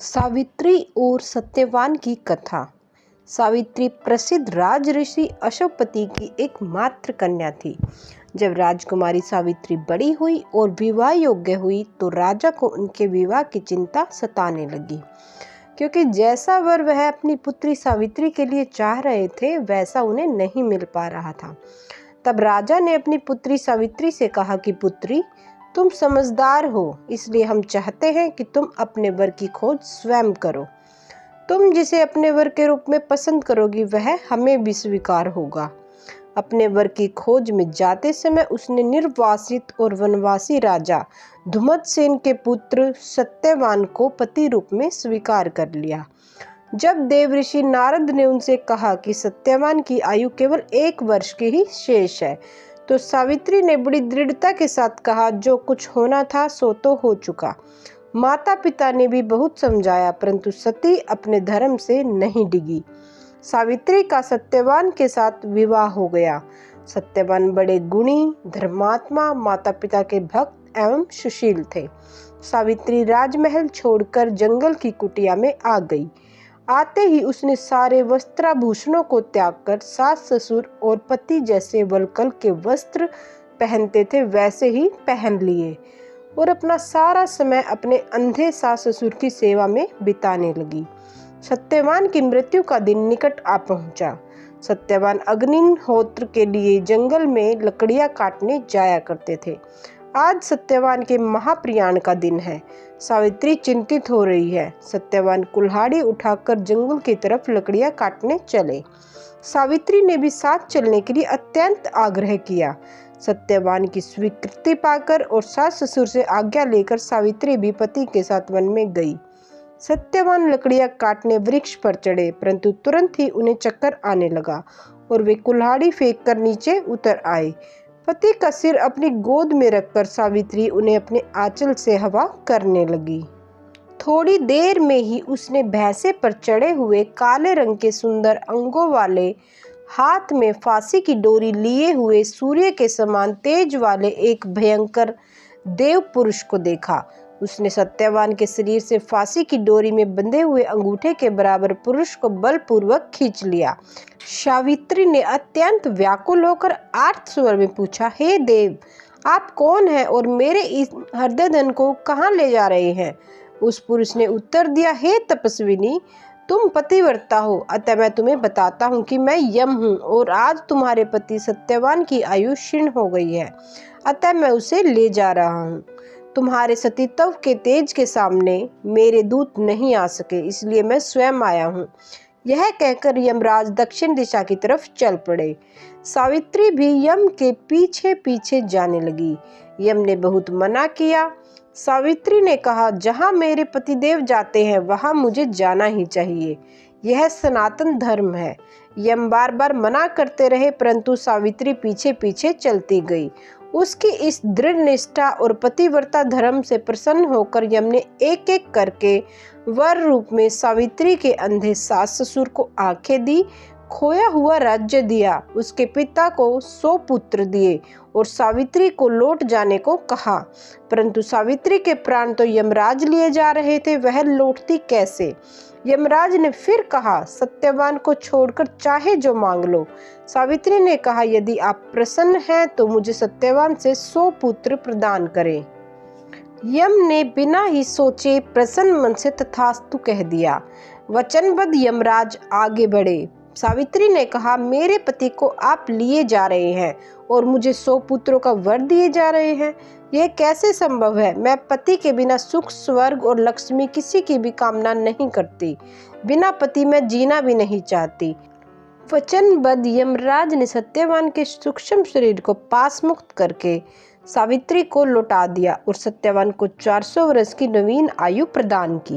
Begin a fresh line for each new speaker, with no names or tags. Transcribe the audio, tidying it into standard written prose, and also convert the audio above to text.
सावित्री और सत्यवान की कथा। सावित्री प्रसिद्ध राजऋषि अश्वपति की एकमात्र कन्या थी। जब राजकुमारी सावित्री बड़ी हुई और विवाह योग्य हुई तो राजा को उनके विवाह की चिंता सताने लगी, क्योंकि जैसा वर वह अपनी पुत्री सावित्री के लिए चाह रहे थे वैसा उन्हें नहीं मिल पा रहा था। तब राजा ने अपनी पुत्री सावित्री से कहा कि पुत्री, तुम समझदार हो, इसलिए हम चाहते हैं कि तुम अपने वर की खोज स्वयं करो। तुम जिसे अपने वर के रूप में पसंद करोगी वह हमें भी स्वीकार होगा। अपने वर की खोज में जाते समय उसने निर्वासित और वनवासी राजा धुमतसेन के पुत्र सत्यवान को पति रूप में स्वीकार कर लिया। जब देवऋषि नारद ने उनसे कहा कि सत्यवान की आयु केवल 1 वर्ष की ही शेष है, तो सावित्री ने बड़ी दृढ़ता के साथ कहा, जो कुछ होना था सो तो हो चुका। माता पिता ने भी बहुत समझाया, परंतु सती अपने धर्म से नहीं डिगी। सावित्री का सत्यवान के साथ विवाह हो गया। सत्यवान बड़े गुणी, धर्मात्मा, माता पिता के भक्त एवं सुशील थे। सावित्री राजमहल छोड़कर जंगल की कुटिया में आ गई। आते ही उसने सारे वस्त्राभूषणों को त्याग कर सास ससुर और पति जैसे वलकल के वस्त्र पहनते थे वैसे ही पहन लिए और अपना सारा समय अपने अंधे सास ससुर की सेवा में बिताने लगी। सत्यवान की मृत्यु का दिन निकट आ पहुंचा। सत्यवान अग्निहोत्र के लिए जंगल में लकड़ियां काटने जाया करते थे। आज सत्यवान के महाप्रयाण का दिन है। सावित्री चिंतित हो रही है। सत्यवान कुल्हाड़ी उठाकर जंगल की तरफ लकड़ियां काटने चले। सावित्री ने भी साथ चलने के लिए अत्यंत आग्रह किया। सत्यवान की स्वीकृति पाकर और सास ससुर से आज्ञा लेकर सावित्री भी पति के साथ वन में गई। सत्यवान लकड़ियां काटने वृक्ष पर चढ़े, परंतु तुरंत ही उन्हें चक्कर आने लगा और वे कुल्हाड़ी फेंक कर नीचे उतर आए। पति का सिर अपनी गोद में रखकर सावित्री उन्हें अपने आंचल से हवा करने लगी। थोड़ी देर में ही उसने भैंसे पर चढ़े हुए काले रंग के सुंदर अंगों वाले, हाथ में फांसी की डोरी लिए हुए, सूर्य के समान तेज वाले एक भयंकर देव पुरुष को देखा। उसने सत्यवान के शरीर से फांसी की डोरी में बंधे हुए अंगूठे के बराबर पुरुष को बलपूर्वक खींच लिया। सावित्री ने अत्यंत व्याकुल होकर आर्त स्वर में पूछा, हे देव, आप कौन हैं और मेरे इस हृदय धन को कहाँ ले जा रहे हैं? उस पुरुष ने उत्तर दिया, हे तपस्विनी, तुम पतिव्रता हो, अतः मैं तुम्हें बताता हूँ कि मैं यम हूँ और आज तुम्हारे पति सत्यवान की आयु क्षीण हो गई है, अतः मैं उसे ले जा रहा हूँ। तुम्हारे सतीत्व के तेज के सामने मेरे दूत नहीं आ सके, इसलिए मैं स्वयं आया हूँ। यह कहकर यमराज दक्षिण दिशा की तरफ चल पड़े। सावित्री भी यम के पीछे पीछे जाने लगी। यम ने बहुत मना किया। सावित्री ने कहा, जहाँ मेरे पतिदेव जाते हैं वहाँ मुझे जाना ही चाहिए, यह सनातन धर्म है। यम बार बार मना करते रहे, परंतु सावित्री पीछे पीछे चलती गई। उसकी इस दृढ़ निष्ठा और पतिव्रता धर्म से प्रसन्न होकर यम ने एक एक करके वर रूप में सावित्री के अंधे सास ससुर को आंखें दी, खोया हुआ राज्य दिया, उसके पिता को 100 पुत्र दिए और सावित्री को लौट जाने को कहा। परंतु सावित्री के प्राण तो यमराज लिए जा रहे थे, वह लौटती कैसे? यमराज ने फिर कहा, सत्यवान को छोड़कर चाहे जो मांग लो। सावित्री ने कहा, यदि आप प्रसन्न हैं तो मुझे सत्यवान से 100 पुत्र प्रदान करें। यम ने बिना ही सोचे प्रसन्न मन से तथास्तु कह दिया। वचनबद्ध यमराज आगे बढ़े। सावित्री ने कहा, मेरे पति को आप लिए जा रहे हैं और मुझे 100 पुत्रों का वर दिए जा रहे हैं, यह कैसे संभव है? मैं पति के बिना सुख, स्वर्ग और लक्ष्मी किसी की भी कामना नहीं करती। बिना पति मैं जीना भी नहीं चाहती। वचनबद्ध यमराज ने सत्यवान के सूक्ष्म शरीर को पास मुक्त करके सावित्री को लौटा दिया और सत्यवान को 400 वर्ष की नवीन आयु प्रदान की।